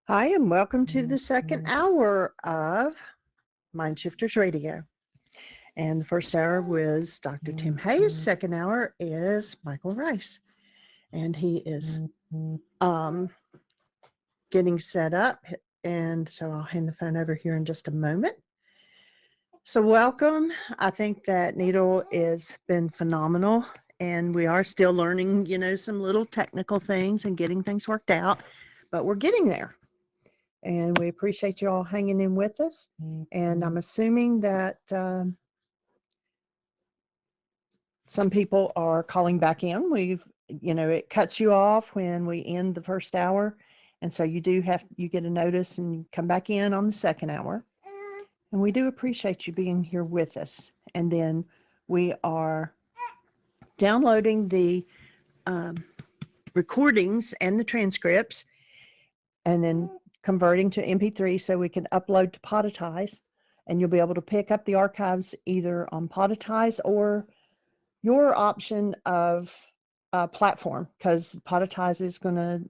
Hi, and welcome to the second hour of Mindshifters Radio. And the first hour was Dr. Tim Hayes. Second hour is Michael Ryce. And he is um, getting set up. And so I'll hand the phone over here in just a moment. So welcome. I think that Nedl has been phenomenal. And we are still learning, some little technical things and getting things worked out. But we're getting there. And we appreciate you all hanging in with us. And I'm assuming that some people are calling back in. It cuts you off when we end the first hour. And so you get a notice and you come back in on the second hour. And we do appreciate you being here with us. And then we are downloading the recordings and the transcripts and then converting to MP3 so we can upload to Podetize, and you'll be able to pick up the archives either on Podetize or your option of platform, because Podetize is going to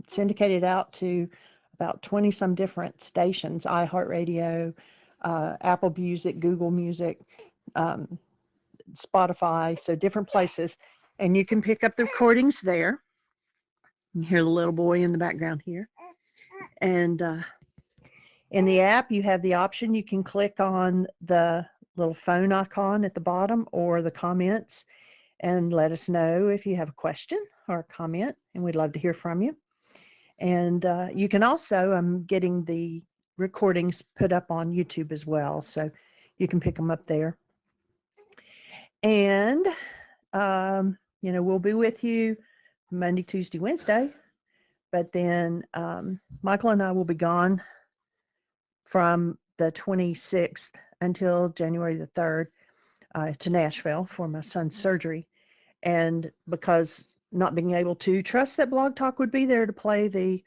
syndicate it out to about 20 some different stations, iHeartRadio, Apple Music, Google Music, Spotify, so different places, and you can pick up the recordings there. You hear the little boy in the background here. And in the app, you have the option. You can click on the little phone icon at the bottom or the comments and let us know if you have a question or a comment, and we'd love to hear from you. And you can also, I'm getting the recordings put up on YouTube as well, so you can pick them up there. And, we'll be with you Monday, Tuesday, Wednesday. But then Michael and I will be gone from the 26th until January the 3rd to Nashville for my son's surgery. And because not being able to trust that Blog Talk would be there to play the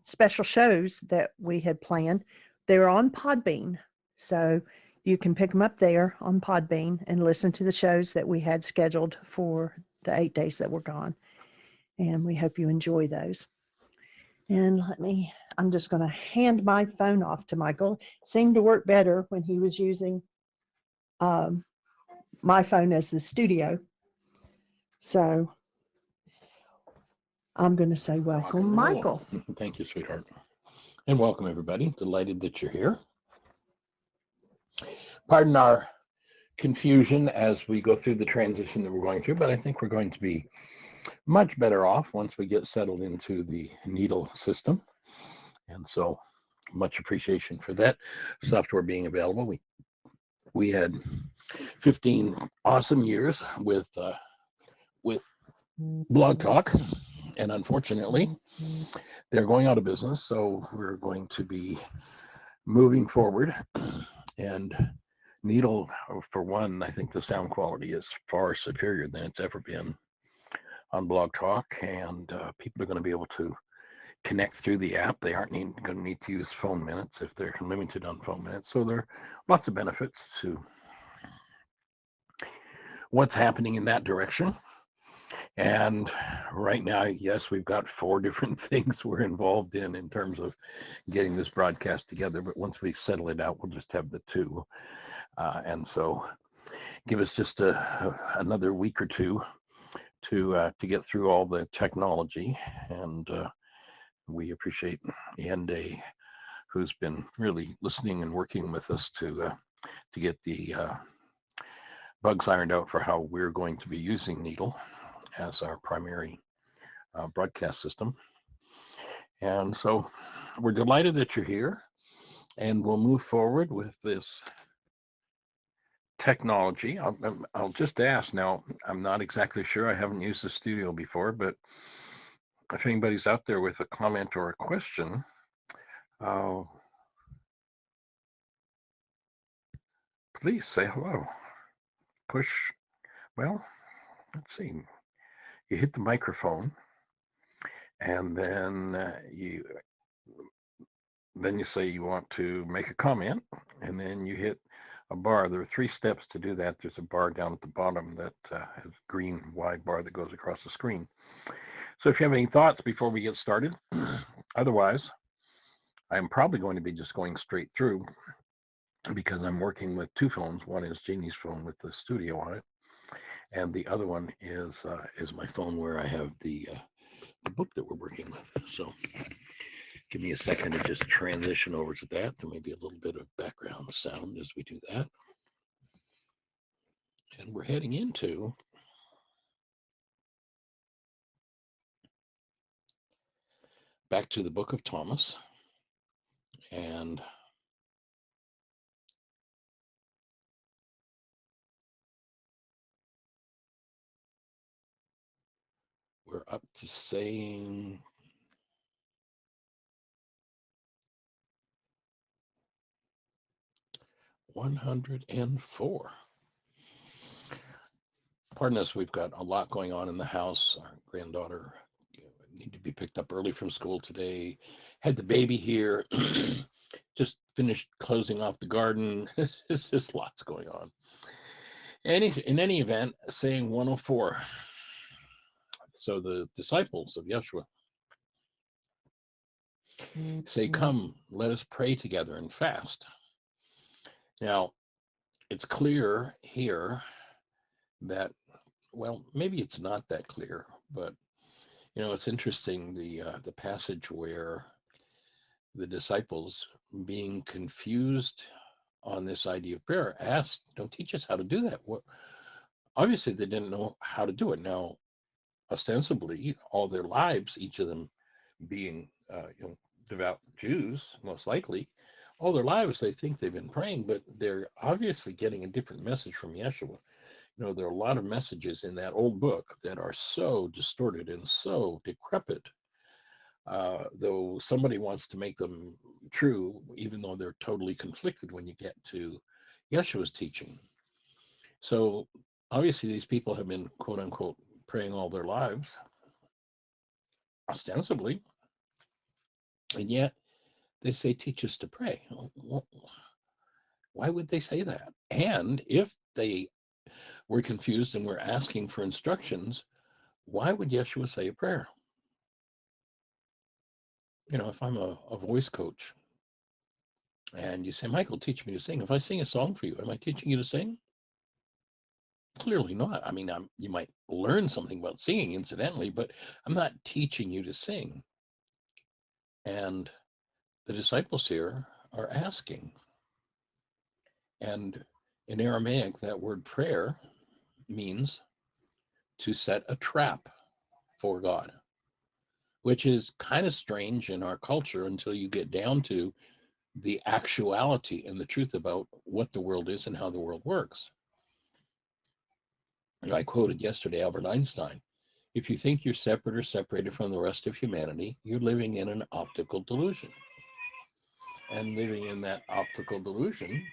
special shows that we had planned, they were on Podbean. So you can pick them up there on Podbean and listen to the shows that we had scheduled for the 8 days that we're gone. And we hope you enjoy those. And I'm just going to hand my phone off to Michael. It seemed to work better when he was using my phone as the studio. So I'm going to say welcome, Michael. Thank you, sweetheart. And welcome, everybody. Delighted that you're here. Pardon our confusion as we go through the transition that we're going through, but I think we're going to be much better off once we get settled into the Nedl system. And so much appreciation for that software being available. We had 15 awesome years with Blog Talk, and unfortunately they're going out of business, so we're going to be moving forward. And Nedl, for one, I think the sound quality is far superior than it's ever been on Blog Talk, and people are going to be able to connect through the app. They aren't going to need to use phone minutes if they're limited on phone minutes. So there are lots of benefits to what's happening in that direction. And right now, yes, we've got 4 different things we're involved in terms of getting this broadcast together. But once we settle it out, we'll just have the 2. And so give us just another week or 2 to get through all the technology. And we appreciate Yende, who's been really listening and working with us to get the bugs ironed out for how we're going to be using Nedl as our primary broadcast system. And so we're delighted that you're here, and we'll move forward with this technology. I'll just ask now, I'm not exactly sure, I haven't used the studio before, but if anybody's out there with a comment or a question, please say hello. Push, well, let's see. You hit the microphone, and then you say you want to make a comment, and then you hit a bar. There are 3 steps to do that. There's a bar down at the bottom that has a green wide bar that goes across the screen. So if you have any thoughts before we get started, Otherwise, I'm probably going to be just going straight through because I'm working with two phones. One is Jeannie's phone with the studio on it, and the other one is my phone where I have the book that we're working with. So give me a second to just transition over to that. There may be a little bit of background sound as we do that. And we're heading into back to the book of Thomas. And we're up to saying 104. Pardon us, we've got a lot going on in the house. Our granddaughter need to be picked up early from school today. Had the baby here. Just finished closing off the garden. It's just lots going on. In any event, saying 104. So the disciples of Yeshua say, "Come, let us pray together and fast." Now, it's clear here that, well, maybe it's not that clear, but it's interesting, the passage where the disciples, being confused on this idea of prayer, asked, "Don't teach us how to do that." What? Obviously, they didn't know how to do it. Now, ostensibly, all their lives, each of them being devout Jews, most likely, all their lives they think they've been praying, but they're obviously getting a different message from Yeshua. There are a lot of messages in that old book that are so distorted and so decrepit, though somebody wants to make them true, even though they're totally conflicted when you get to Yeshua's teaching. So obviously these people have been, quote unquote, praying all their lives, ostensibly, and yet they say, "Teach us to pray." Why would they say that? And if they were confused and were asking for instructions, why would Yeshua say a prayer? If I'm a voice coach and you say, "Michael, teach me to sing." If I sing a song for you, am I teaching you to sing? Clearly not. I mean, you might learn something about singing incidentally, but I'm not teaching you to sing. And the disciples here are asking. And in Aramaic, that word prayer means to set a trap for God, which is kind of strange in our culture until you get down to the actuality and the truth about what the world is and how the world works. And I quoted yesterday Albert Einstein: "If you think you're separate or separated from the rest of humanity, you're living in an optical delusion." And living in that optical delusion,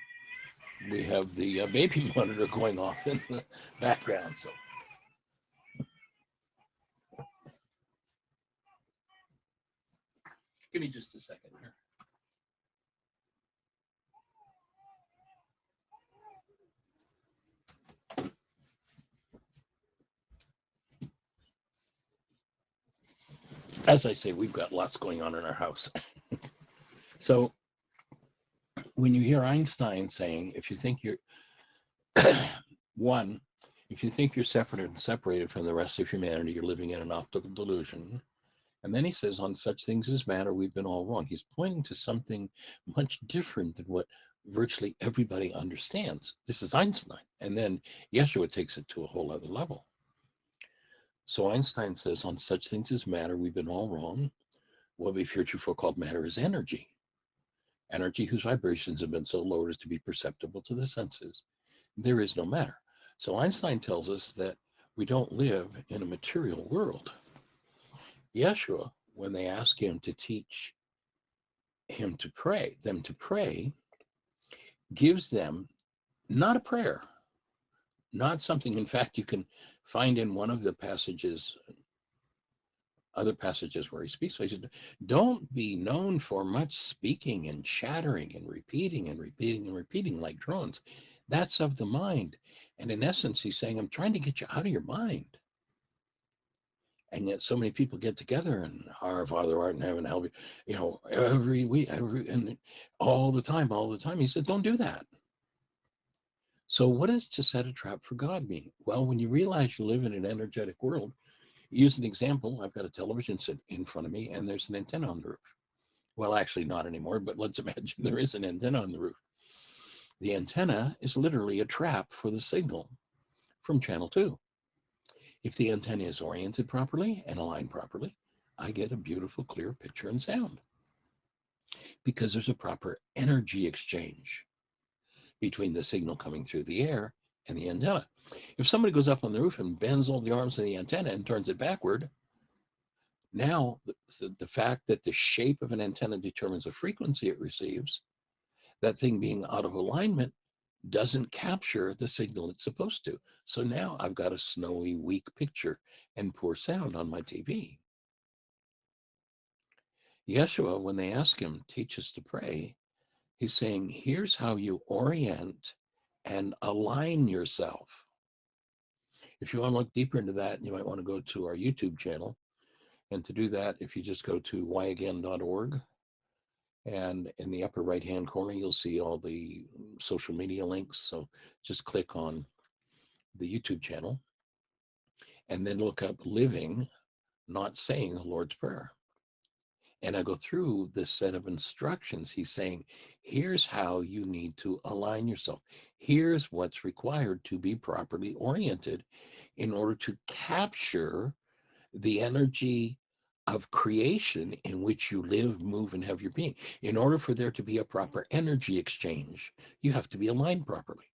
we have the baby monitor going off in the background. So give me just a second here. As I say, we've got lots going on in our house. So when you hear Einstein saying, if you think you're one, if you think you're separate and separated from the rest of humanity, you're living in an optical delusion. And then he says, "On such things as matter, we've been all wrong." He's pointing to something much different than what virtually everybody understands. This is Einstein. And then Yeshua takes it to a whole other level. So Einstein says, "On such things as matter, we've been all wrong. What we've heretofore called matter is energy. Energy whose vibrations have been so low as to be perceptible to the senses. There is no matter." So Einstein tells us that we don't live in a material world. Yeshua, when they ask him to teach them to pray, gives them not a prayer, not something. In fact, you can find in one of the passages, other passages where he speaks, he said, "Don't be known for much speaking and chattering and repeating and repeating and repeating like drones. That's of the mind." And in essence, he's saying, I'm trying to get you out of your mind. And yet so many people get together and our Father who art in heaven, hallowed be, every week, and all the time. He said, don't do that. So what does to set a trap for God mean? Well, when you realize you live in an energetic world, use an example. I've got a television set in front of me and there's an antenna on the roof. Well, actually not anymore, but let's imagine there is an antenna on the roof. The antenna is literally a trap for the signal from channel 2. If the antenna is oriented properly and aligned properly, I get a beautiful, clear picture and sound because there's a proper energy exchange between the signal coming through the air and the antenna. If somebody goes up on the roof and bends all the arms of the antenna and turns it backward, now the fact that the shape of an antenna determines the frequency it receives, that thing being out of alignment doesn't capture the signal it's supposed to. So now I've got a snowy, weak picture and poor sound on my TV. Yeshua, when they ask him, teach us to pray, he's saying, here's how you orient and align yourself. If you want to look deeper into that, you might want to go to our YouTube channel. And to do that, if you just go to whyagain.org, and in the upper right-hand corner, you'll see all the social media links. So just click on the YouTube channel and then look up Living, Not Saying the Lord's Prayer. And I go through this set of instructions. He's saying, here's how you need to align yourself. Here's what's required to be properly oriented in order to capture the energy of creation in which you live, move, and have your being. In order for there to be a proper energy exchange, you have to be aligned properly.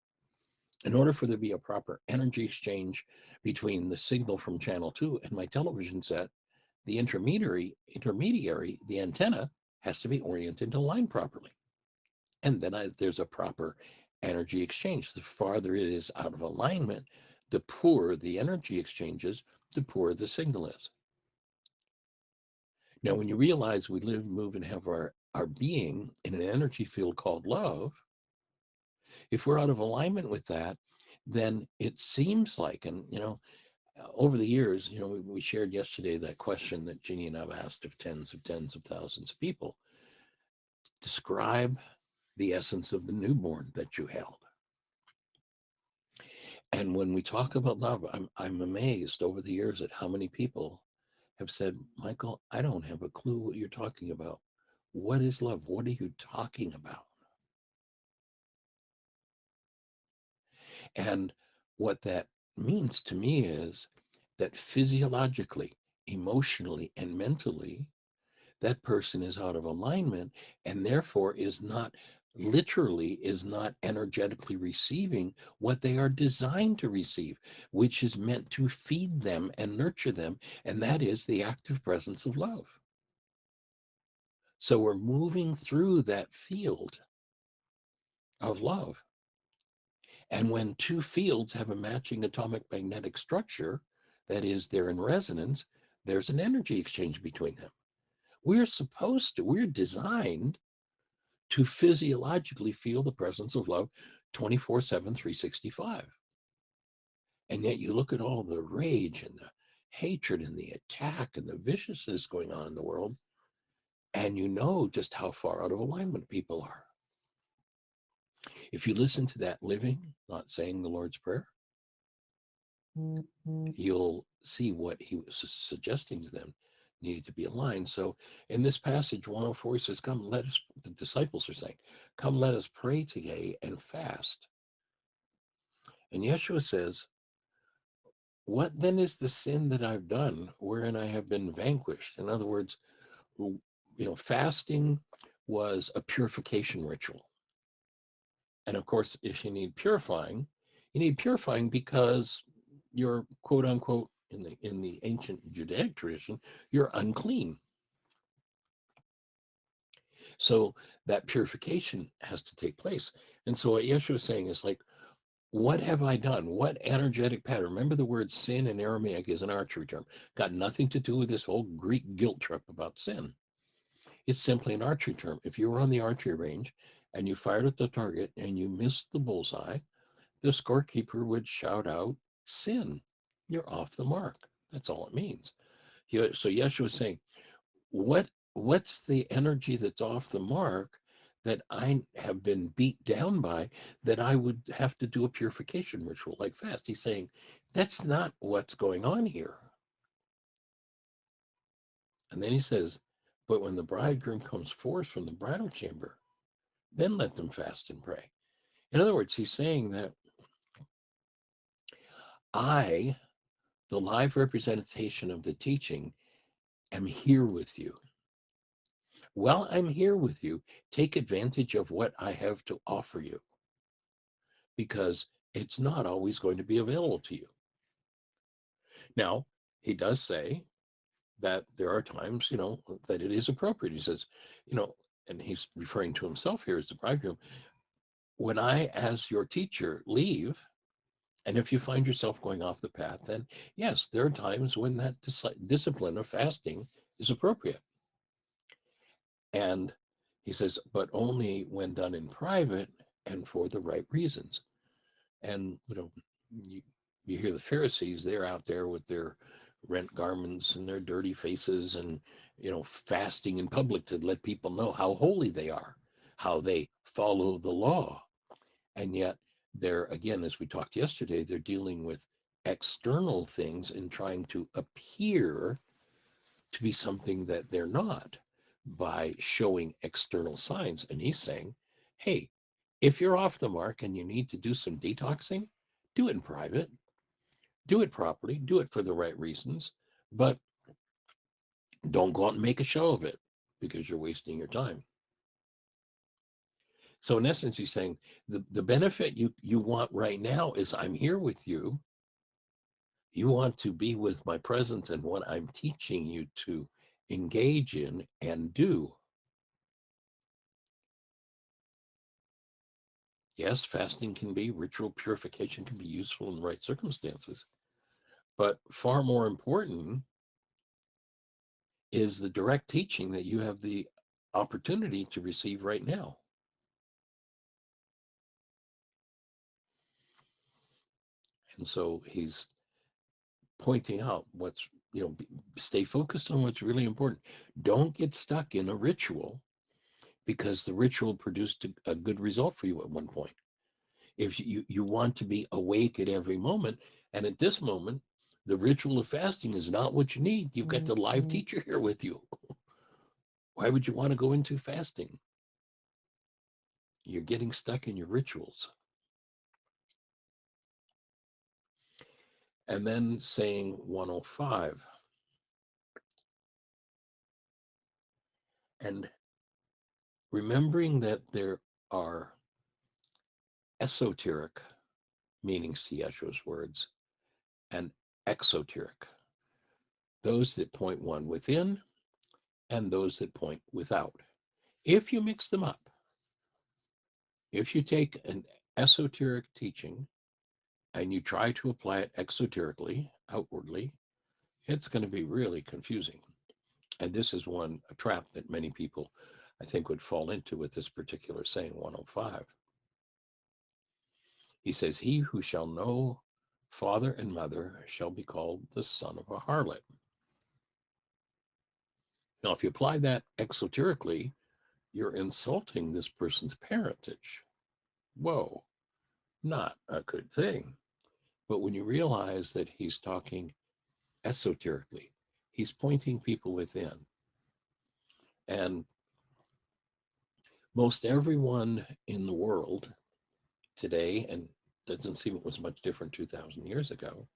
In order for there to be a proper energy exchange between the signal from channel 2 and my television set, the intermediary, the antenna, has to be oriented and aligned properly. And then there's a proper energy exchange. The farther it is out of alignment, the poorer the energy exchanges, the poorer the signal is. Now, when you realize we live, move, and have our being in an energy field called love, if we're out of alignment with that, then it seems like, and over the years, we shared yesterday that question that Jeannie and I've asked of tens of thousands of people. Describe the essence of the newborn that you held. And when we talk about love, I'm amazed over the years at how many people have said, Michael, I don't have a clue what you're talking about. What is love? What are you talking about? And what that means to me is that physiologically, emotionally, and mentally, that person is out of alignment and therefore is not energetically receiving what they are designed to receive, which is meant to feed them and nurture them, and that is the active presence of love. So we're moving through that field of love. And when two fields have a matching atomic magnetic structure, that is, they're in resonance, there's an energy exchange between them. We're designed to physiologically feel the presence of love 24/7, 365. And yet you look at all the rage and the hatred and the attack and the viciousness going on in the world, and you know just how far out of alignment people are. If you listen to that living, not saying the Lord's Prayer, you'll see what he was suggesting to them needed to be aligned. So in this passage, 104, he says, come, let us, the disciples are saying, come, let us pray today and fast. And Yeshua says, what then is the sin that I've done wherein I have been vanquished? In other words, fasting was a purification ritual. And of course, if you need purifying because you're, quote unquote, in the ancient Judaic tradition, you're unclean. So that purification has to take place. And so what Yeshua is saying is like, what have I done? What energetic pattern? Remember, the word sin in Aramaic is an archery term. Got nothing to do with this whole Greek guilt trip about sin. It's simply an archery term. If you were on the archery range and you fired at the target and you missed the bullseye, the scorekeeper would shout out, sin. You're off the mark. That's all it means. So Yeshua is saying, what's the energy that's off the mark that I have been beat down by, that I would have to do a purification ritual like fast? He's saying, that's not what's going on here. And then he says, but when the bridegroom comes forth from the bridal chamber, then let them fast and pray. In other words, he's saying that I, the live representation of the teaching, am here with you. While I'm here with you, take advantage of what I have to offer you, because it's not always going to be available to you. Now, he does say that there are times, that it is appropriate. He says, and he's referring to himself here as the bridegroom, when I, as your teacher, leave, and if you find yourself going off the path, then yes, there are times when that discipline of fasting is appropriate. And he says, but only when done in private and for the right reasons. And, you hear the Pharisees, they're out there with their rent garments and their dirty faces and, fasting in public to let people know how holy they are, how they follow the law. And yet they're, again, as we talked yesterday, they're dealing with external things and trying to appear to be something that they're not by showing external signs. And he's saying, hey, if you're off the mark and you need to do some detoxing, do it in private, do it properly, do it for the right reasons, but don't go out and make a show of it, because you're wasting your time. So in essence, he's saying the benefit you want right now is I'm here with you. You want to be with my presence and what I'm teaching you to engage in and do. Yes, fasting can be, ritual purification can be useful in the right circumstances, but far more important is the direct teaching that you have the opportunity to receive right now. And so he's pointing out stay focused on what's really important. Don't get stuck in a ritual because the ritual produced a good result for you at one point. If you want to be awake at every moment, and at this moment, the ritual of fasting is not what you need. You've got the live teacher here with you. Why would you want to go into fasting? You're getting stuck in your rituals. And then saying 105. And remembering that there are esoteric meanings to Yeshua's words and exoteric, those that point one within and those that point without. If you mix them up, if you take an esoteric teaching and you try to apply it exoterically, outwardly, it's going to be really confusing. And this is a trap that many people, I think, would fall into with this particular saying, 105. He says, he who shall know father and mother shall be called the son of a harlot. Now, if you apply that exoterically, you're insulting this person's parentage. Whoa, not a good thing. But when you realize that he's talking esoterically, he's pointing people within. And most everyone in the world today, and doesn't seem it was much different 2,000 years ago,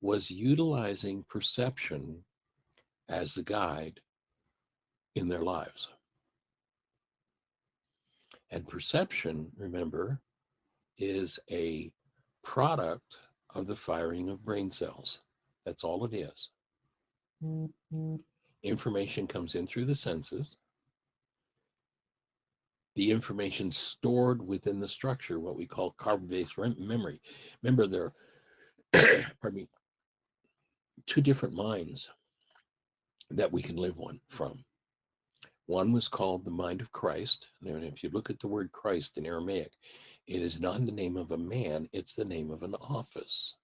was utilizing perception as the guide in their lives. And perception, remember, is a product of the firing of brain cells. That's all it is. Information comes in through the senses. The information stored within the structure, what we call carbon-based memory. Remember, there are two different minds that we can live from. One was called the mind of Christ. And if you look at the word Christ in Aramaic, it is not the name of a man, it's the name of an office.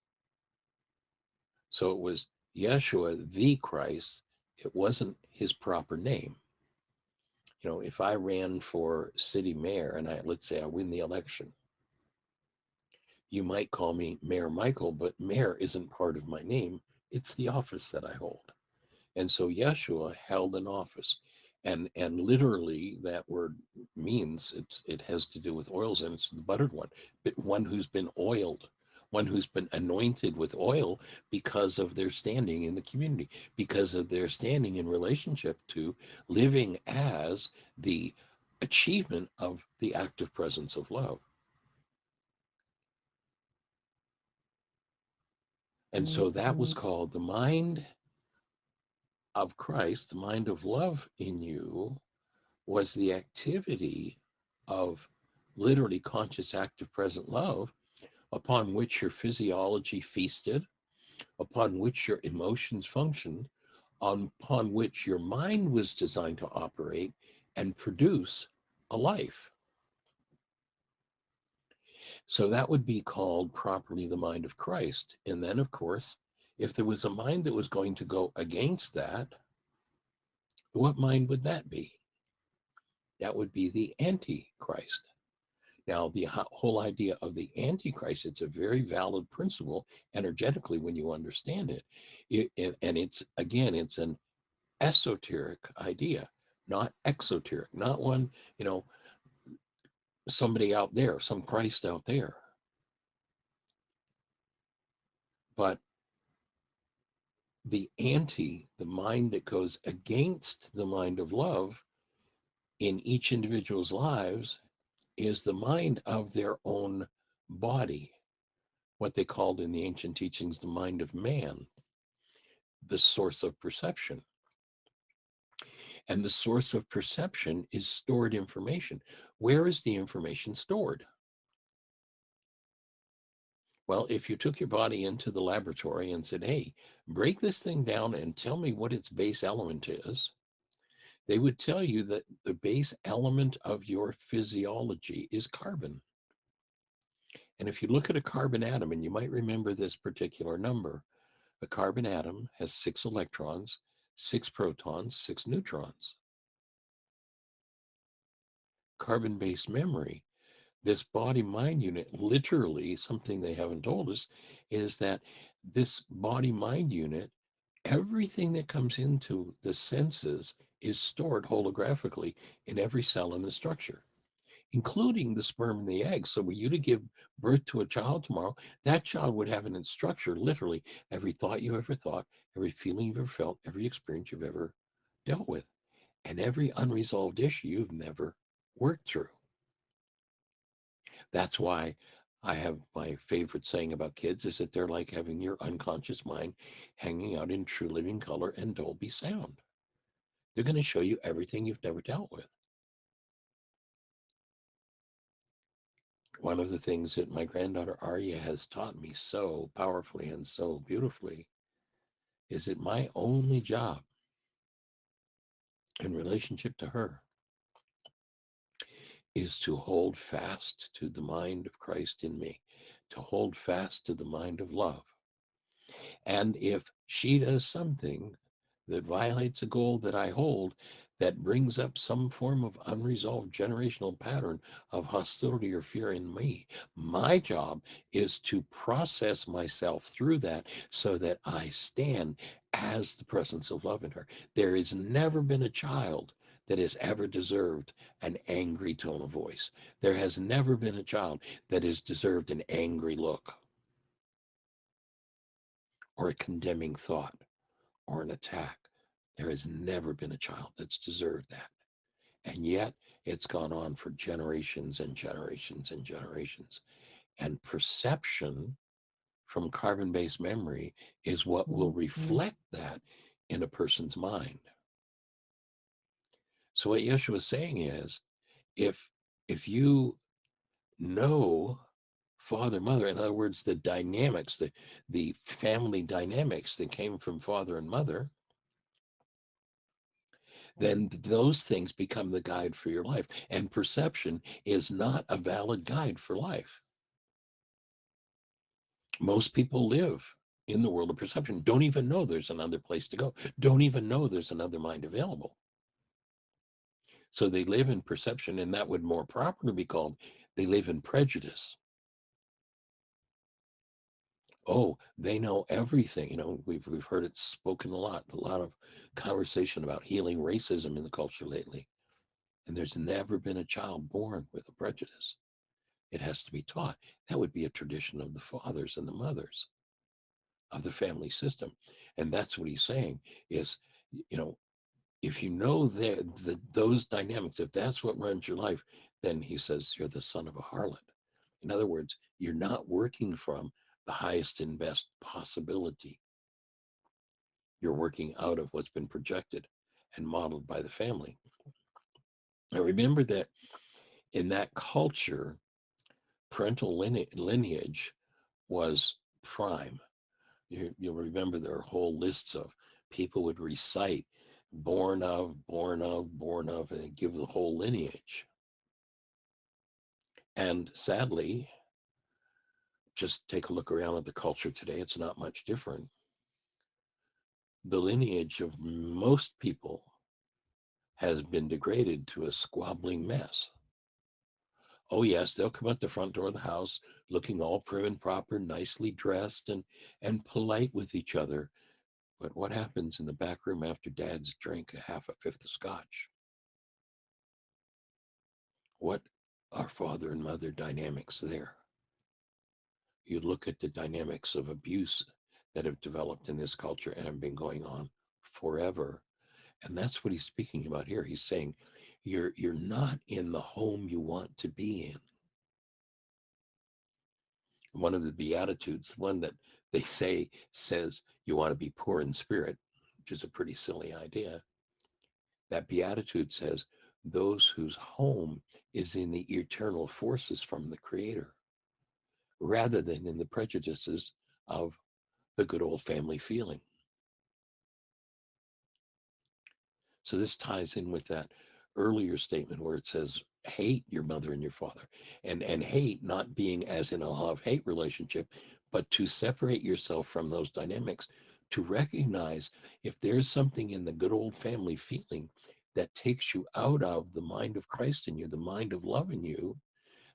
So it was Yeshua, the Christ, it wasn't his proper name. If I ran for city mayor and let's say I win the election, you might call me Mayor Michael, but mayor isn't part of my name. It's the office that I hold. And so Yeshua held an office. And literally that word means it has to do with oils, and it's the buttered one, but one who's been oiled, one who's been anointed with oil because of their standing in the community, because of their standing in relationship to living as the achievement of the active presence of love. And so that was called the mind of Christ, the mind of love in you, was the activity of literally conscious, active, present love upon which your physiology feasted, upon which your emotions functioned, upon which your mind was designed to operate and produce a life. So that would be called properly the mind of Christ. And then, of course, if there was a mind that was going to go against that, what mind would that be? That would be the Antichrist. Now, the whole idea of the Antichrist, it's a very valid principle energetically when you understand it. And it's, again, it's an esoteric idea, not exoteric, not one, somebody out there, some Christ out there. But the the mind that goes against the mind of love in each individual's lives, is the mind of their own body, what they called in the ancient teachings the mind of man, the source of perception. And the source of perception is stored information. Where is the information stored? Well, if you took your body into the laboratory and said, hey, break this thing down and tell me what its base element is, they would tell you that the base element of your physiology is carbon. And if you look at a carbon atom, and you might remember this particular number, a carbon atom has 6 electrons, 6 protons, 6 neutrons. Carbon-based memory, this body-mind unit, literally, something they haven't told us, is that this body-mind unit, everything that comes into the senses is stored holographically in every cell in the structure, including the sperm and the egg. So were you to give birth to a child tomorrow, that child would have in its structure, literally, every thought you ever thought, every feeling you've ever felt, every experience you've ever dealt with, and every unresolved issue you've never worked through. That's why I have my favorite saying about kids is that they're like having your unconscious mind hanging out in true living color and Dolby sound. They're going to show you everything you've never dealt with. One of the things that my granddaughter Arya has taught me so powerfully and so beautifully is that my only job in relationship to her is to hold fast to the mind of Christ in me, to hold fast to the mind of love. And if she does something that violates a goal that I hold, that brings up some form of unresolved generational pattern of hostility or fear in me, my job is to process myself through that so that I stand as the presence of love in her. There has never been a child that has ever deserved an angry tone of voice. There has never been a child that has deserved an angry look or a condemning thought or an attack. There has never been a child that's deserved that. And yet it's gone on for generations and generations and generations. And perception from carbon-based memory is what will reflect that in a person's mind. So what Yeshua is saying is, if you know father, mother, in other words, the dynamics, the family dynamics that came from father and mother, then those things become the guide for your life. And perception is not a valid guide for life. Most people live in the world of perception, don't even know there's another place to go, don't even know there's another mind available. So they live in perception, and that would more properly be called, they live in prejudice. Oh, they know everything. We've heard it spoken a lot of conversation about healing racism in the culture lately. And there's never been a child born with a prejudice. It has to be taught. That would be a tradition of the fathers and the mothers of the family system. And that's what he's saying is, if you know those dynamics, if that's what runs your life, then he says you're the son of a harlot. In other words, you're not working from the highest and best possibility. You're working out of what's been projected and modeled by the family. Now remember that in that culture, parental lineage was prime. You'll remember there are whole lists of people would recite born of, born of, born of, and give the whole lineage. And sadly, just take a look around at the culture today, it's not much different. The lineage of most people has been degraded to a squabbling mess. Oh yes, they'll come out the front door of the house looking all prim and proper, nicely dressed and polite with each other. But what happens in the back room after dad's drank a fifth of scotch? What are father and mother dynamics there? You look at the dynamics of abuse that have developed in this culture and have been going on forever. And that's what he's speaking about here. He's saying you're not in the home you want to be in. One of the Beatitudes, one that they say says you want to be poor in spirit, which is a pretty silly idea. That Beatitude says those whose home is in the eternal forces from the Creator, rather than in the prejudices of the good old family feeling. So this ties in with that earlier statement where it says, hate your mother and your father. And hate not being as in a love-hate relationship, but to separate yourself from those dynamics, to recognize if there's something in the good old family feeling that takes you out of the mind of Christ in you, the mind of love in you,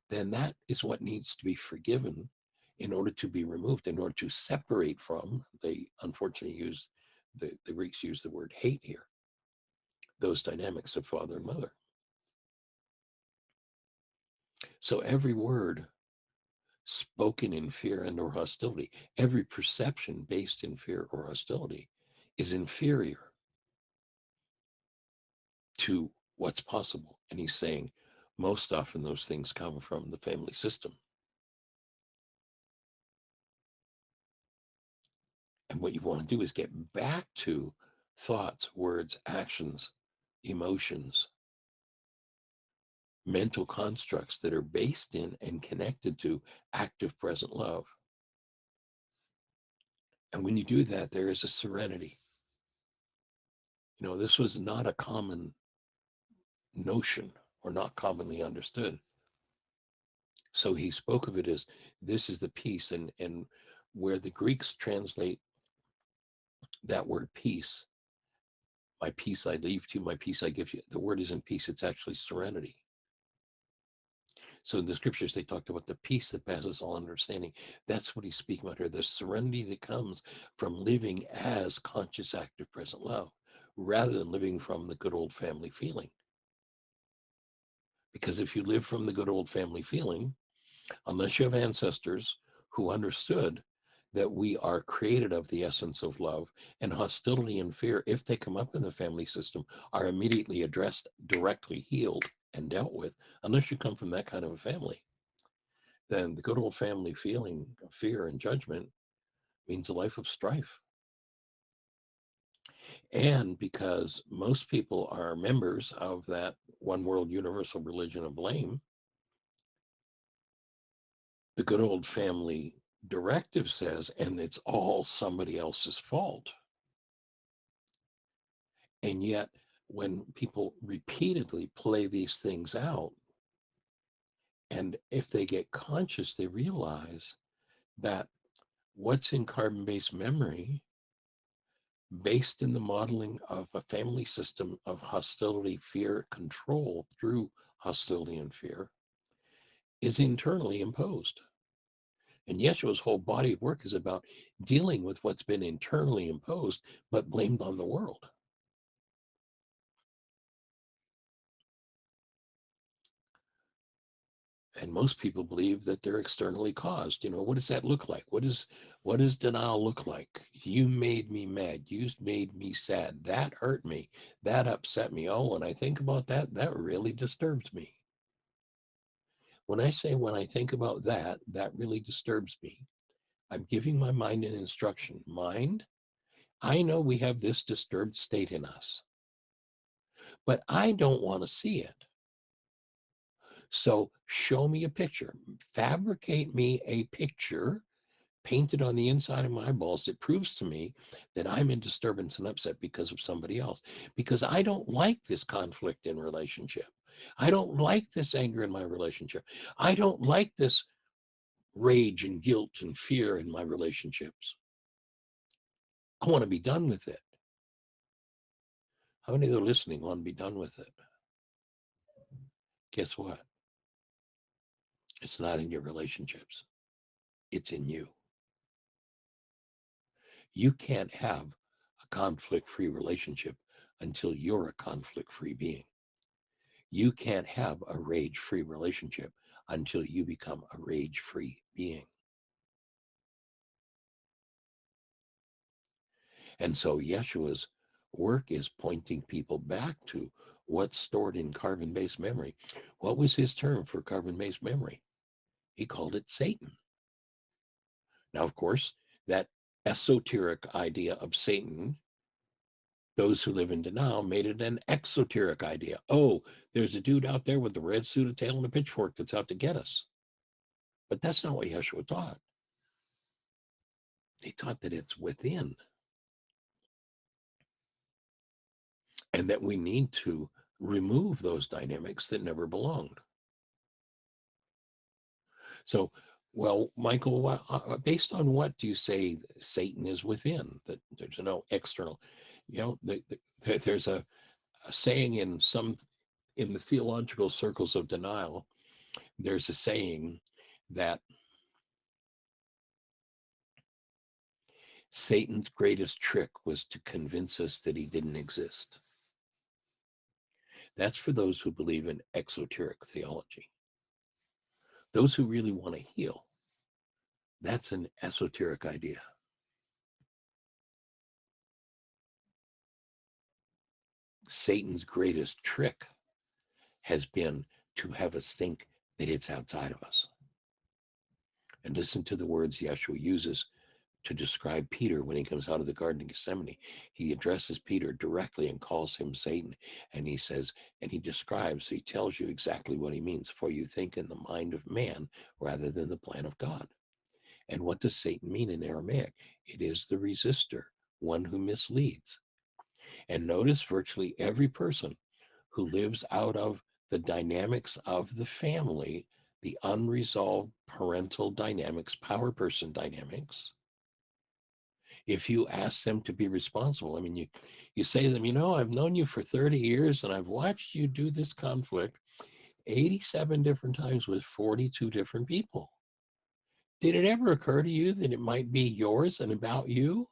then that is what needs to be forgiven in order to be removed, in order to separate from, they unfortunately use, the Greeks use the word hate here, those dynamics of father and mother. So every word spoken in fear and or hostility, every perception based in fear or hostility is inferior to what's possible. And he's saying most often those things come from the family system. And what you want to do is get back to thoughts, words, actions, emotions, mental constructs that are based in and connected to active present love. And when you do that, there is a serenity. This was not a common notion or not commonly understood. So he spoke of it as this is the peace. And where the Greeks translate that word peace, my peace I leave to you, my peace I give you, the word isn't peace, it's actually serenity. So in the scriptures, they talked about the peace that passes all understanding. That's what he's speaking about here, the serenity that comes from living as conscious, active, present love, rather than living from the good old family feeling. Because if you live from the good old family feeling, unless you have ancestors who understood that we are created of the essence of love, and hostility and fear, if they come up in the family system, are immediately addressed, directly healed and dealt with, unless you come from that kind of a family, then the good old family feeling of fear and judgment means a life of strife. And because most people are members of that one world universal religion of blame, the good old family directive says, and it's all somebody else's fault. And yet, when people repeatedly play these things out, and if they get conscious, they realize that what's in carbon-based memory, based in the modeling of a family system of hostility, fear, control through hostility and fear, is internally imposed. And Yeshua's whole body of work is about dealing with what's been internally imposed, but blamed on the world. And most people believe that they're externally caused. What does that look like? What does denial look like? You made me mad. You made me sad. That hurt me. That upset me. Oh, when I think about that, that really disturbs me. When I say when I think about that, that really disturbs me, I'm giving my mind an instruction. Mind, I know we have this disturbed state in us, but I don't want to see it. So show me a picture. Fabricate me a picture painted on the inside of my eyeballs that proves to me that I'm in disturbance and upset because of somebody else. Because I don't like this conflict in relationship. I don't like this anger in my relationship. I don't like this rage and guilt and fear in my relationships. I want to be done with it. How many of you listening want to be done with it? Guess what? It's not in your relationships. It's in you. You can't have a conflict-free relationship until you're a conflict-free being. You can't have a rage-free relationship until you become a rage-free being. And so Yeshua's work is pointing people back to what's stored in carbon-based memory. What was his term for carbon-based memory? He called it Satan. Now, of course, that esoteric idea of Satan, those who live in denial made it an exoteric idea. Oh, there's a dude out there with a red suit, a tail, and a pitchfork that's out to get us. But that's not what Yeshua taught. He taught that it's within, and that we need to remove those dynamics that never belonged. So, well, Michael, based on what do you say Satan is within? That there's no external, there's a saying in the theological circles of denial, there's a saying that Satan's greatest trick was to convince us that he didn't exist. That's for those who believe in exoteric theology. Those who really want to heal, that's an esoteric idea. Satan's greatest trick has been to have us think that it's outside of us. And listen to the words Yeshua uses to describe Peter when he comes out of the Garden of Gethsemane. He addresses Peter directly and calls him Satan. And he says, and he tells you exactly what he means. For you think in the mind of man rather than the plan of God. And what does Satan mean in Aramaic? It is the resistor, one who misleads. And notice virtually every person who lives out of the dynamics of the family, the unresolved parental dynamics, power person dynamics, if you ask them to be responsible, I mean, you say to them, I've known you for 30 years and I've watched you do this conflict 87 different times with 42 different people. Did it ever occur to you that it might be yours and about you?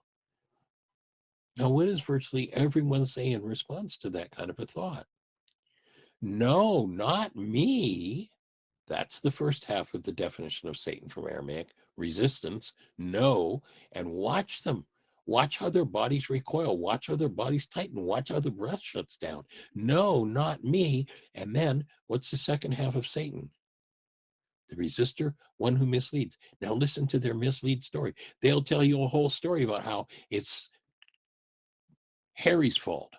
Now, what does virtually everyone say in response to that kind of a thought? No, not me. That's the first half of the definition of Satan from Aramaic, resistance, no, and watch them. Watch how their bodies recoil. Watch how their bodies tighten. Watch how the breath shuts down. No, not me. And then what's the second half of Satan? The resistor, one who misleads. Now listen to their mislead story. They'll tell you a whole story about how it's Harry's fault.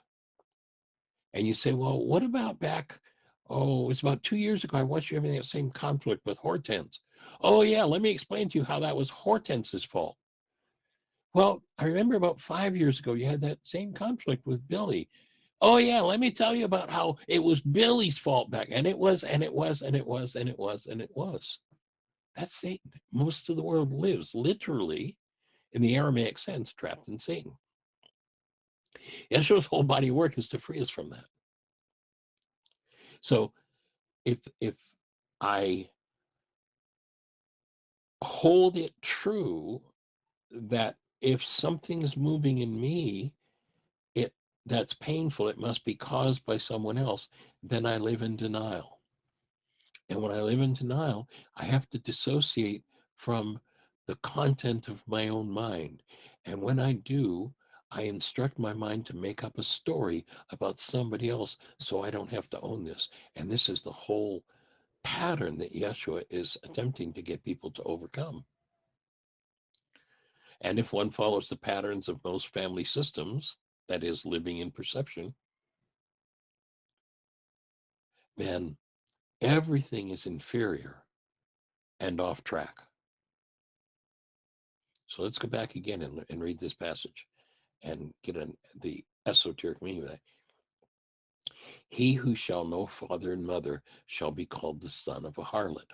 And you say, well, what about back? Oh, it's about 2 years ago. I watched you having that same conflict with Hortense. Oh, yeah, let me explain to you how that was Hortense's fault. Well, I remember about 5 years ago, you had that same conflict with Billy. Oh, yeah, let me tell you about how it was Billy's fault back. And it was, and it was, and it was. That's Satan. Most of the world lives literally in the Aramaic sense, trapped in Satan. Yeshua's whole body of work is to free us from that. So if I hold it true that if something's moving in me, that's painful, it must be caused by someone else, then I live in denial. And when I live in denial, I have to dissociate from the content of my own mind. And when I do, I instruct my mind to make up a story about somebody else so I don't have to own this. And this is the whole pattern that Yeshua is attempting to get people to overcome. And if one follows the patterns of most family systems, that is, living in perception, then everything is inferior and off track. So let's go back again and read this passage and get the esoteric meaning of that. He who shall know father and mother shall be called the son of a harlot.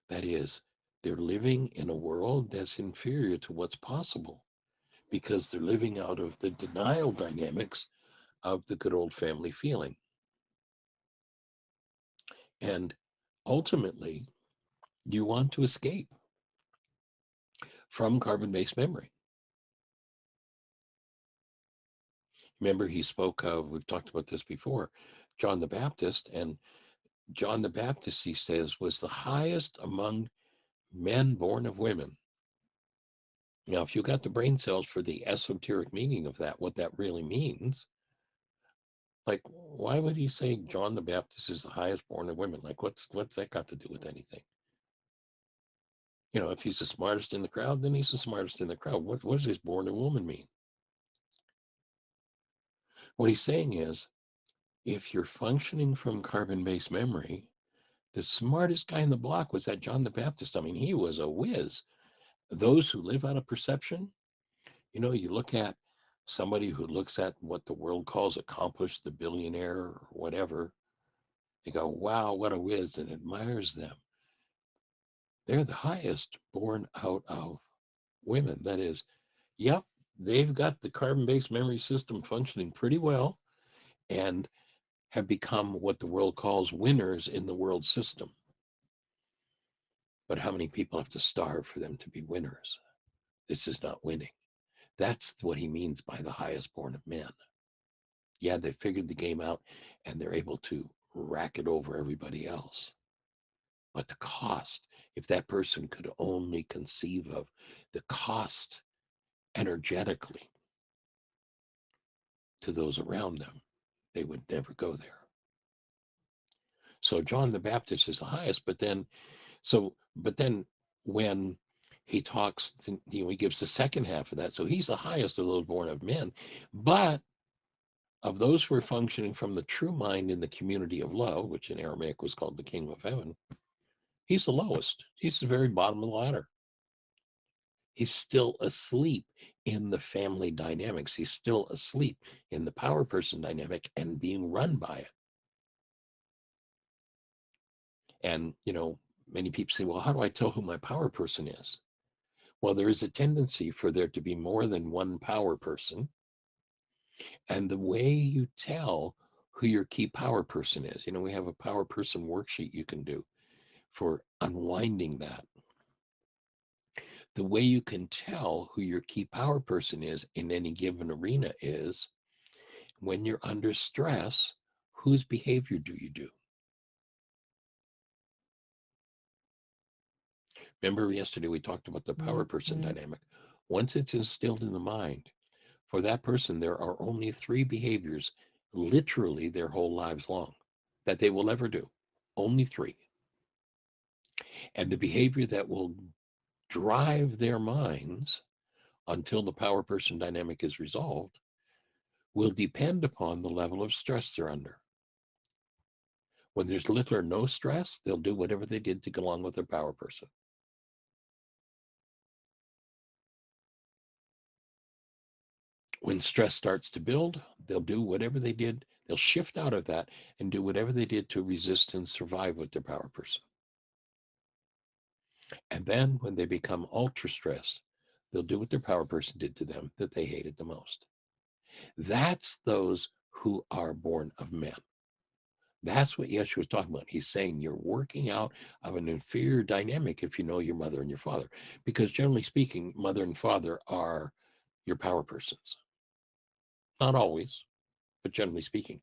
That is, they're living in a world that's inferior to what's possible because they're living out of the denial dynamics of the good old family feeling. And ultimately, you want to escape from carbon-based memory. Remember, he spoke of, we've talked about this before, John the Baptist, and John the Baptist, he says, was the highest among men born of women. Now, if you got the brain cells for the esoteric meaning of that, what that really means, like, why would he say John the Baptist is the highest born of women? Like, what's that got to do with anything? You know, if he's the smartest in the crowd, then he's the smartest in the crowd. What does this born of woman mean? What he's saying is, if you're functioning from carbon-based memory, the smartest guy in the block was that John the Baptist. I mean, he was a whiz. Those who live out of perception, you know, you look at somebody who looks at what the world calls accomplished, the billionaire or whatever, they go, wow, what a whiz, and admires them. They're the highest born out of women. That is, yep, they've got the carbon-based memory system functioning pretty well and have become what the world calls winners in the world system. But how many people have to starve for them to be winners? This is not winning. That's what he means by the highest born of men. Yeah, they figured the game out and they're able to rack it over everybody else. But the cost, if that person could only conceive of the cost energetically to those around them, they would never go there. So John the Baptist is the highest, but then when he talks, you know, he gives the second half of that. So he's the highest of those born of men, but of those who are functioning from the true mind in the community of love, which in Aramaic was called the kingdom of heaven, he's the lowest. He's the very bottom of the ladder. He's still asleep in the family dynamics. He's still asleep in the power person dynamic and being run by it. And, you know, many people say, well, how do I tell who my power person is? Well, there is a tendency for there to be more than one power person. And the way you tell who your key power person is, you know, we have a power person worksheet you can do for unwinding that. The way you can tell who your key power person is in any given arena is when you're under stress, whose behavior do you do? Remember yesterday we talked about the power person dynamic. Once it's instilled in the mind, for that person, there are only 3 behaviors, literally their whole lives long, that they will ever do. Only 3. And the behavior that will drive their minds until the power person dynamic is resolved will depend upon the level of stress they're under. When there's little or no stress, they'll do whatever they did to get along with their power person. When stress starts to build, they'll do whatever they did. They'll shift out of that and do whatever they did to resist and survive with their power person. And then when they become ultra stressed, they'll do what their power person did to them that they hated the most. That's those who are born of men. That's what Yeshua was talking about. He's saying you're working out of an inferior dynamic if you know your mother and your father. Because generally speaking, mother and father are your power persons. Not always, but generally speaking.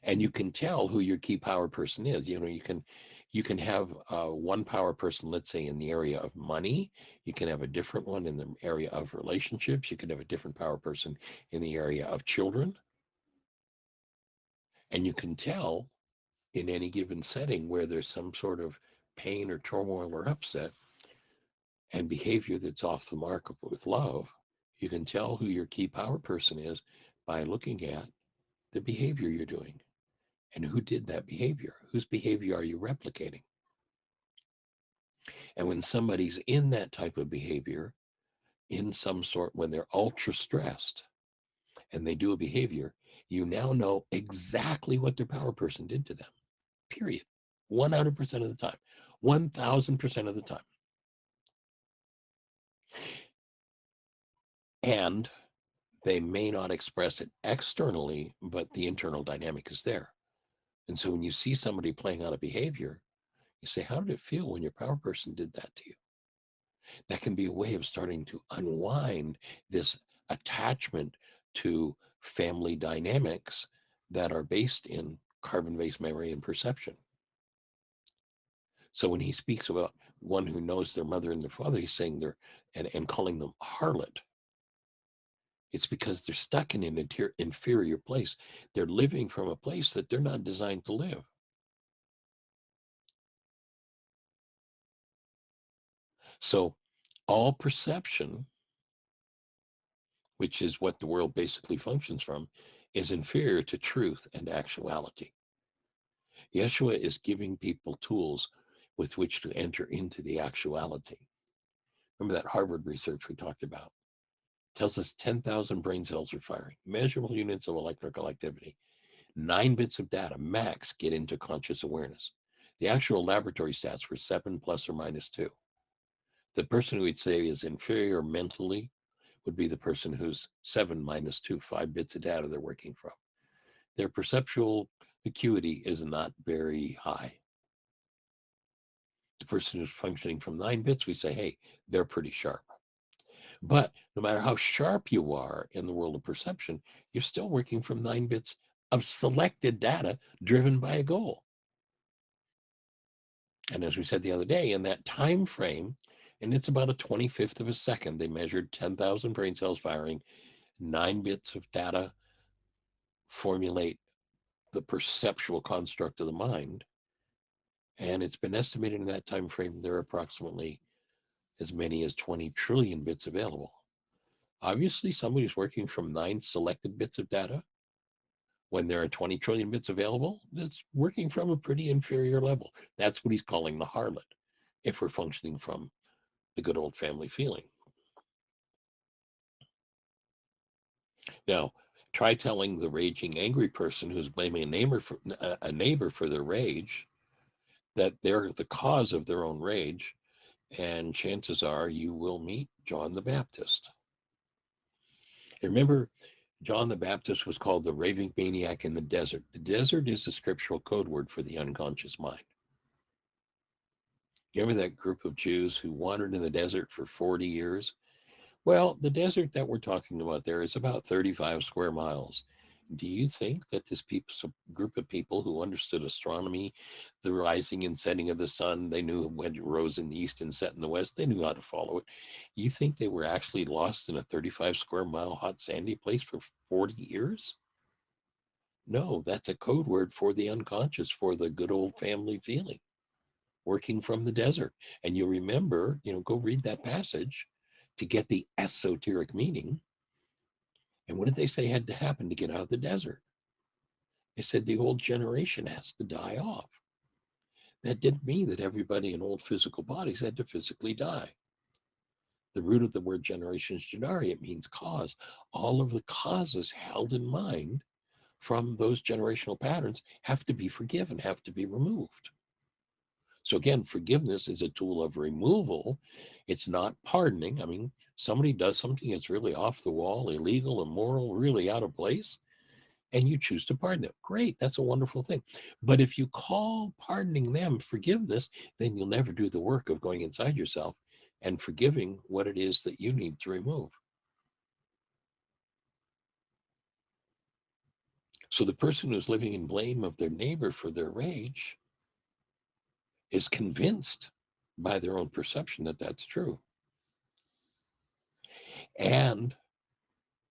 And you can tell who your key power person is. You can have one power person, let's say in the area of money. You can have a different one in the area of relationships. You can have a different power person in the area of children. And you can tell in any given setting where there's some sort of pain or turmoil or upset and behavior that's off the mark with love, you can tell who your key power person is by looking at the behavior you're doing and who did that behavior. Whose behavior are you replicating? And when somebody's in that type of behavior, in some sort, when they're ultra stressed and they do a behavior, you now know exactly what their power person did to them, period. 100% of the time, 1000% of the time. And they may not express it externally, but the internal dynamic is there. And so when you see somebody playing out a behavior, you say, how did it feel when your power person did that to you? That can be a way of starting to unwind this attachment to family dynamics that are based in carbon-based memory and perception. So when he speaks about one who knows their mother and their father, he's saying and calling them harlot. It's because they're stuck in an inferior place. They're living from a place that they're not designed to live. So all perception, which is what the world basically functions from, is inferior to truth and actuality. Yeshua is giving people tools with which to enter into the actuality. Remember that Harvard research we talked about? Tells us 10,000 brain cells are firing, measurable units of electrical activity. 9 bits of data max get into conscious awareness. The actual laboratory stats were 7 plus or minus 2. The person who we'd say is inferior mentally would be the person who's 7 minus 2, 5 bits of data they're working from. Their perceptual acuity is not very high. The person who's functioning from 9 bits, we say, hey, they're pretty sharp. But no matter how sharp you are in the world of perception, you're still working from 9 bits of selected data driven by a goal. And as we said the other day, in that time frame, and it's about a 25th of a second, they measured 10,000 brain cells firing, 9 bits of data formulate the perceptual construct of the mind. And it's been estimated in that time frame there are approximately as many as 20 trillion bits available. Obviously, somebody who's working from 9 selected bits of data, when there are 20 trillion bits available, that's working from a pretty inferior level. That's what he's calling the harlot, if we're functioning from the good old family feeling. Now, try telling the raging angry person who's blaming a neighbor for their rage that they're the cause of their own rage, and chances are you will meet John the Baptist. And remember, John the Baptist was called the raving maniac in the desert. The desert is a scriptural code word for the unconscious mind. You remember that group of Jews who wandered in the desert for 40 years? Well, the desert that we're talking about there is about 35 square miles. Do you think that this group of people who understood astronomy, the rising and setting of the sun, they knew when it rose in the east and set in the west, they knew how to follow it. You think they were actually lost in a 35 square mile hot sandy place for 40 years? No, that's a code word for the unconscious, for the good old family feeling, working from the desert. And you'll remember, go read that passage to get the esoteric meaning. And what did they say had to happen to get out of the desert? They said the old generation has to die off. That didn't mean that everybody in old physical bodies had to physically die. The root of the word generation is genari. It means cause. All of the causes held in mind from those generational patterns have to be forgiven, have to be removed. So again, forgiveness is a tool of removal. It's not pardoning. I mean, somebody does something that's really off the wall, illegal, immoral, really out of place, and you choose to pardon them. Great, that's a wonderful thing. But if you call pardoning them forgiveness, then you'll never do the work of going inside yourself and forgiving what it is that you need to remove. So the person who's living in blame of their neighbor for their rage is convinced by their own perception that that's true. And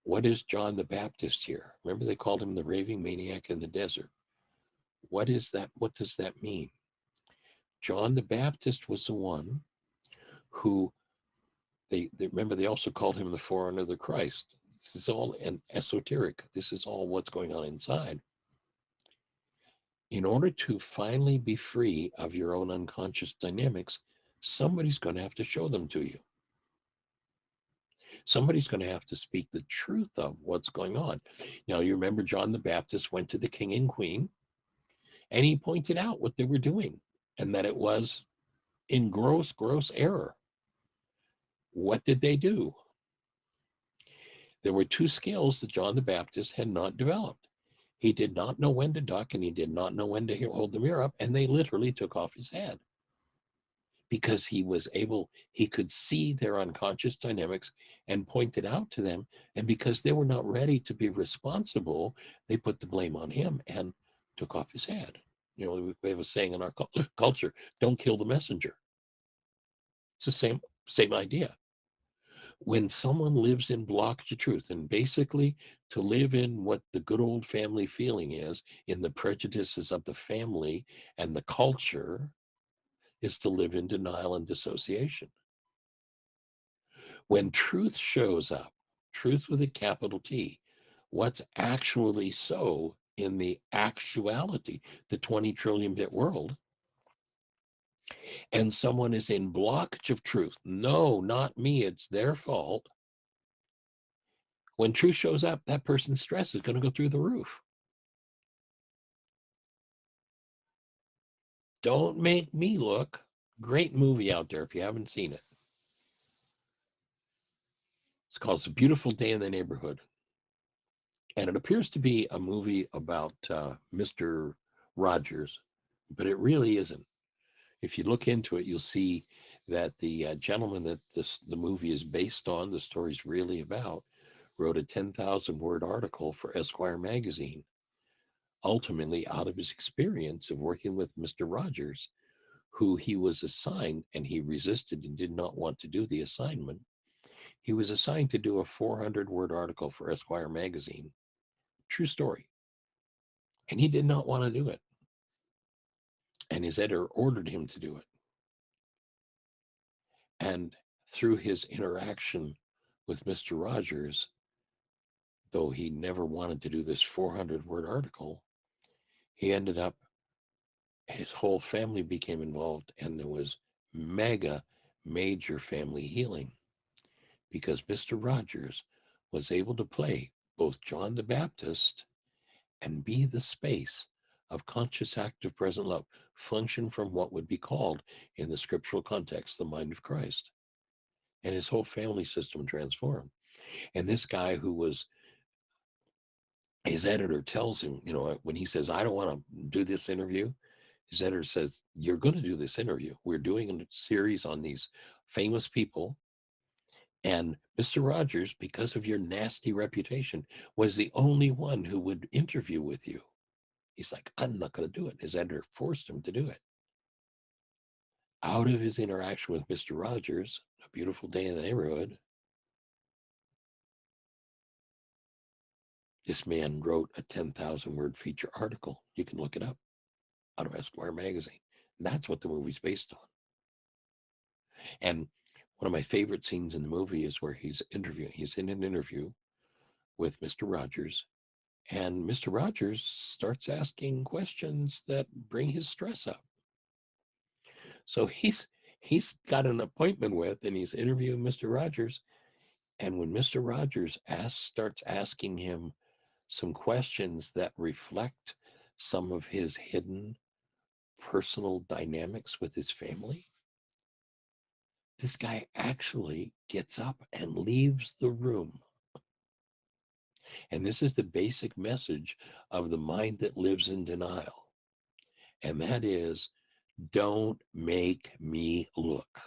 what is John the Baptist here? Remember, they called him the raving maniac in the desert. What is that? What does that mean? John the Baptist was the one who they remember, they also called him the forerunner of the Christ. This is all an esoteric. This is all what's going on inside. In order to finally be free of your own unconscious dynamics, somebody's going to have to show them to you. Somebody's going to have to speak the truth of what's going on. Now, you remember John the Baptist went to the king and queen, and he pointed out what they were doing and that it was in gross, gross error. What did they do? There were two skills that John the Baptist had not developed. He did not know when to duck, and he did not know when to hold the mirror up, and they literally took off his head because he could see their unconscious dynamics and pointed out to them. And because they were not ready to be responsible, they put the blame on him and took off his head. You know, we have a saying in our culture, don't kill the messenger. It's the same idea. When someone lives in blockage of truth, and basically to live in what the good old family feeling is, in the prejudices of the family and the culture, is to live in denial and dissociation. When truth shows up, truth with a capital T, what's actually so in the actuality, the 20 trillion bit world, and someone is in blockage of truth, no, not me, it's their fault. When truth shows up, that person's stress is going to go through the roof. Don't Make Me Look. Great movie out there if you haven't seen it. It's called It's a Beautiful Day in the Neighborhood. And it appears to be a movie about Mr. Rogers, but it really isn't. If you look into it, you'll see that the gentleman that the movie is based on, the story's really about, wrote a 10,000 word article for Esquire magazine, ultimately out of his experience of working with Mr. Rogers, who he was assigned, and he resisted and did not want to do the assignment. He was assigned to do a 400 word article for Esquire magazine. True story. And he did not want to do it. And his editor ordered him to do it. And through his interaction with Mr. Rogers, though he never wanted to do this 400 word article, he ended up, his whole family became involved, and there was major family healing because Mr. Rogers was able to play both John the Baptist and be the space of conscious active present love, function from what would be called in the scriptural context the mind of Christ. And his whole family system transformed. And this guy who was, his editor tells him, you know, when he says, I don't want to do this interview, his editor says, you're going to do this interview. We're doing a series on these famous people. And Mr. Rogers, because of your nasty reputation, was the only one who would interview with you. He's like, I'm not going to do it. His editor forced him to do it. Out of his interaction with Mr. Rogers, A Beautiful Day in the Neighborhood, this man wrote a 10,000 word feature article. You can look it up, out of Esquire magazine. And that's what the movie's based on. And one of my favorite scenes in the movie is where he's in an interview with Mr. Rogers, and Mr. Rogers starts asking questions that bring his stress up. So he's got an appointment with, and he's interviewing Mr. Rogers. And when Mr. Rogers starts asking him some questions that reflect some of his hidden personal dynamics with his family, this guy actually gets up and leaves the room. And this is the basic message of the mind that lives in denial. And that is, don't make me look.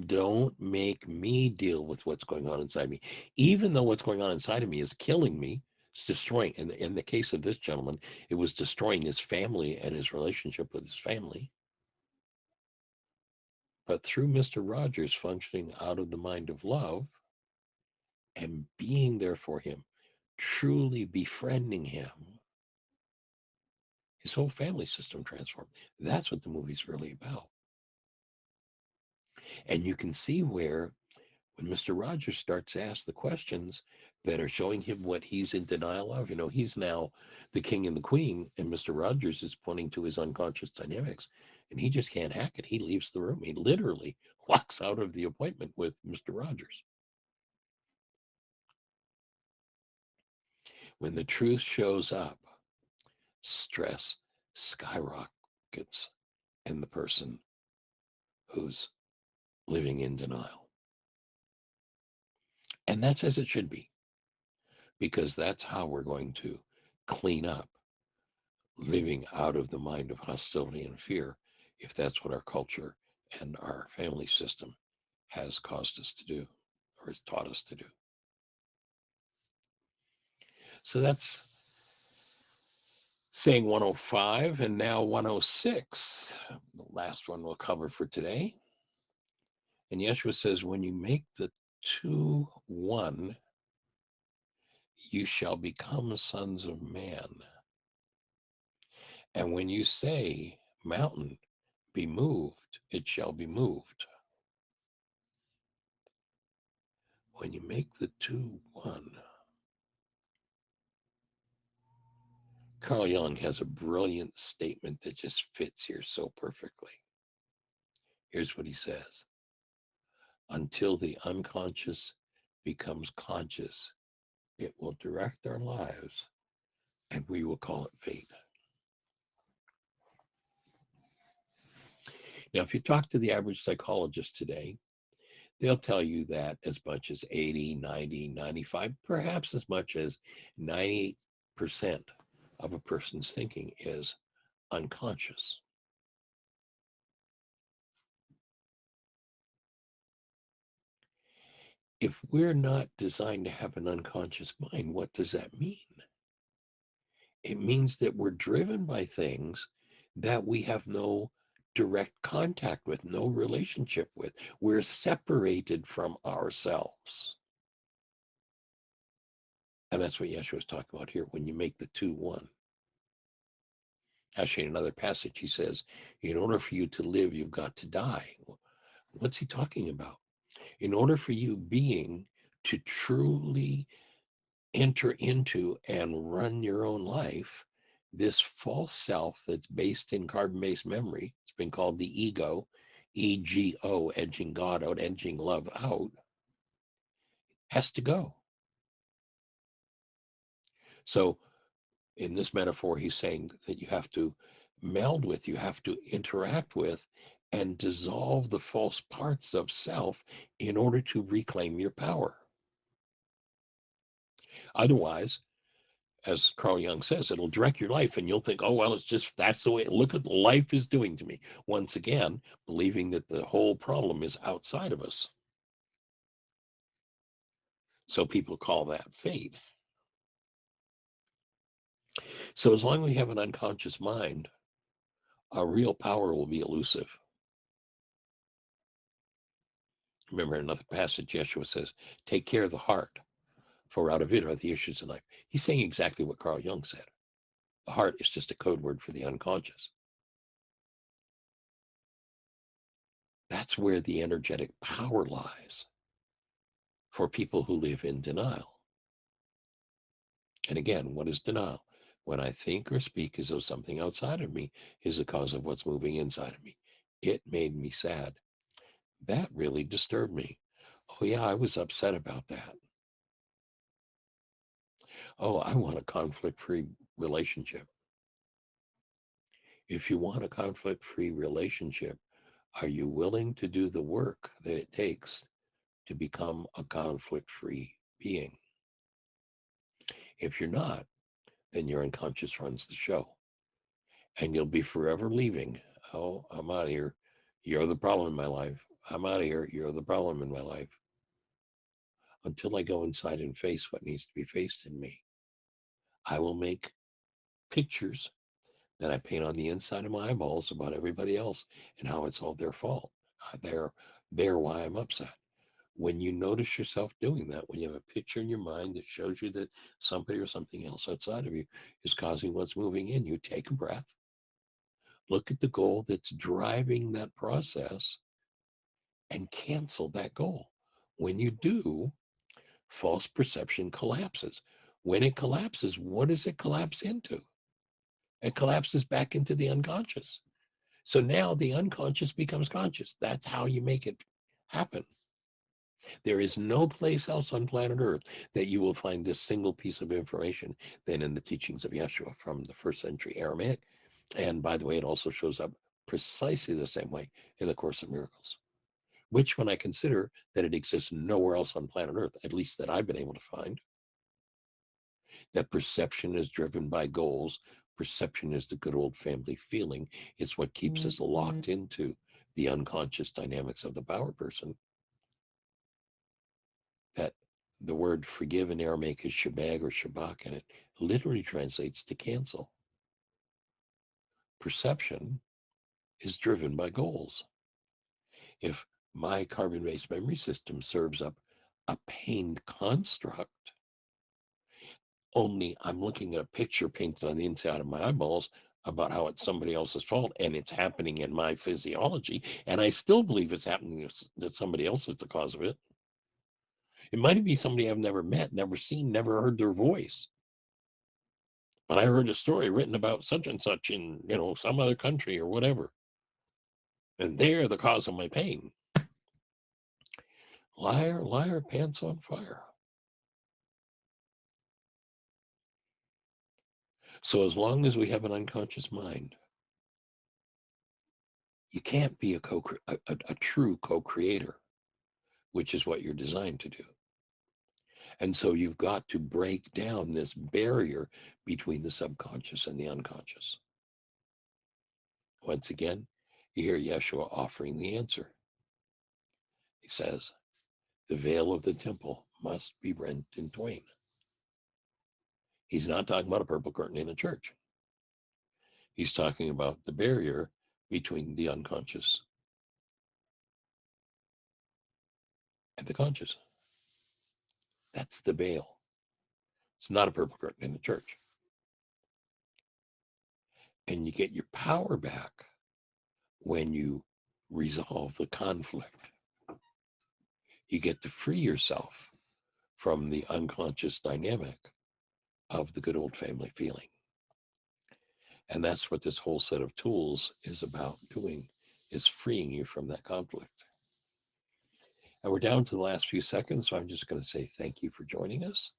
Don't make me deal with what's going on inside me. Even though what's going on inside of me is killing me, it's destroying. And in the case of this gentleman, it was destroying his family and his relationship with his family. But through Mr. Rogers functioning out of the mind of love and being there for him, truly befriending him, his whole family system transformed. That's what the movie's really about. And you can see where, when Mr. Rogers starts to ask the questions that are showing him what he's in denial of, he's now the king and the queen, and Mr. Rogers is pointing to his unconscious dynamics, and he just can't hack it. He leaves the room. He literally walks out of the appointment with Mr. Rogers. When the truth shows up, stress skyrockets in the person who's living in denial. And that's as it should be, because that's how we're going to clean up living out of the mind of hostility and fear, if that's what our culture and our family system has caused us to do, or has taught us to do. So that's saying 105, and now 106, the last one we'll cover for today. And Yeshua says, when you make the two one, you shall become sons of man. And when you say, mountain, be moved, it shall be moved. When you make the two one. Carl Jung has a brilliant statement that just fits here so perfectly. Here's what he says. Until the unconscious becomes conscious, it will direct our lives, and we will call it fate. Now, if you talk to the average psychologist today, they'll tell you that as much as 80, 90, 95, perhaps as much as 98% of a person's thinking is unconscious. If we're not designed to have an unconscious mind, what does that mean? It means that we're driven by things that we have no direct contact with, no relationship with. We're separated from ourselves. And that's what Yeshua was talking about here, when you make the two one. Actually, in another passage, he says, in order for you to live, you've got to die. What's he talking about? In order for you being to truly enter into and run your own life, this false self that's based in carbon-based memory, it's been called the ego, EGO, edging God out, edging love out, has to go. So in this metaphor, he's saying that you have to meld with, you have to interact with, and dissolve the false parts of self in order to reclaim your power. Otherwise, as Carl Jung says, it'll direct your life, and you'll think, oh, well, it's just, that's the way, look at what life is doing to me. Once again, believing that the whole problem is outside of us. So people call that fate. So as long as we have an unconscious mind, our real power will be elusive. Remember, in another passage, Yeshua says, take care of the heart, for out of it are the issues of life. He's saying exactly what Carl Jung said. The heart is just a code word for the unconscious. That's where the energetic power lies for people who live in denial. And again, what is denial? When I think or speak as though something outside of me is the cause of what's moving inside of me. It made me sad. That really disturbed me. Oh yeah, I was upset about that. Oh, I want a conflict-free relationship. If you want a conflict-free relationship, are you willing to do the work that it takes to become a conflict-free being? If you're not, then your unconscious runs the show, and you'll be forever leaving. Oh, I'm out of here. You're the problem in my life. I'm out of here. You're the problem in my life. Until I go inside and face what needs to be faced in me, I will make pictures that I paint on the inside of my eyeballs about everybody else and how it's all their fault. They're why I'm upset. When you notice yourself doing that, when you have a picture in your mind that shows you that somebody or something else outside of you is causing what's moving in you, take a breath, look at the goal that's driving that process, and cancel that goal. When you do, false perception collapses. When it collapses, what does it collapse into? It collapses back into the unconscious. So now the unconscious becomes conscious. That's how you make it happen. There is no place else on planet Earth that you will find this single piece of information than in the teachings of Yeshua from the first century Aramaic. And by the way, it also shows up precisely the same way in the Course of Miracles, which when I consider that it exists nowhere else on planet Earth, at least that I've been able to find, that perception is driven by goals. Perception is the good old family feeling. It's what keeps us locked into the unconscious dynamics of the power person. That the word forgive in Aramaic is shabag or shabak, and it literally translates to cancel. Perception is driven by goals. If my carbon-based memory system serves up a pained construct, only I'm looking at a picture painted on the inside of my eyeballs about how it's somebody else's fault and it's happening in my physiology, and I still believe it's happening, that somebody else is the cause of it. It might be somebody I've never met, never seen, never heard their voice. But I heard a story written about such and such in, some other country or whatever. And they're the cause of my pain. Liar, liar, pants on fire. So as long as we have an unconscious mind, you can't be a true co-creator, which is what you're designed to do. And so you've got to break down this barrier between the subconscious and the unconscious. Once again, you hear Yeshua offering the answer. He says, the veil of the temple must be rent in twain. He's not talking about a purple curtain in a church. He's talking about the barrier between the unconscious and the conscious. That's the veil. It's not a purple curtain in a church. And you get your power back when you resolve the conflict. You get to free yourself from the unconscious dynamic of the good old family feeling. And that's what this whole set of tools is about doing, is freeing you from that conflict. And we're down to the last few seconds, so I'm just going to say thank you for joining us.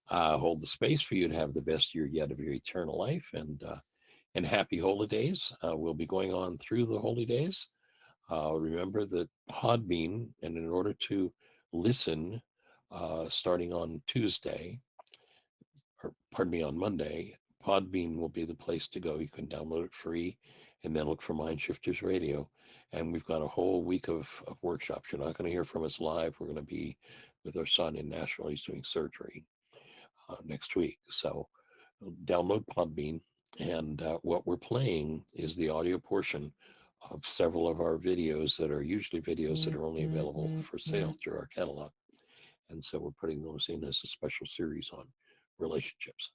Hold the space for you to have the best year yet of your eternal life, and happy holidays. We'll be going on through the holy days. Remember that Podbean, and in order to listen starting on Tuesday, or pardon me, on Monday, Podbean will be the place to go. You can download it free and then look for Mindshifters Radio. And we've got a whole week of workshops. You're not going to hear from us live. We're going to be with our son in Nashville. He's doing surgery next week. So download Podbean. And what we're playing is the audio portion of several of our videos that are usually videos that are only available for sale through our catalog. And so we're putting those in as a special series on relationships.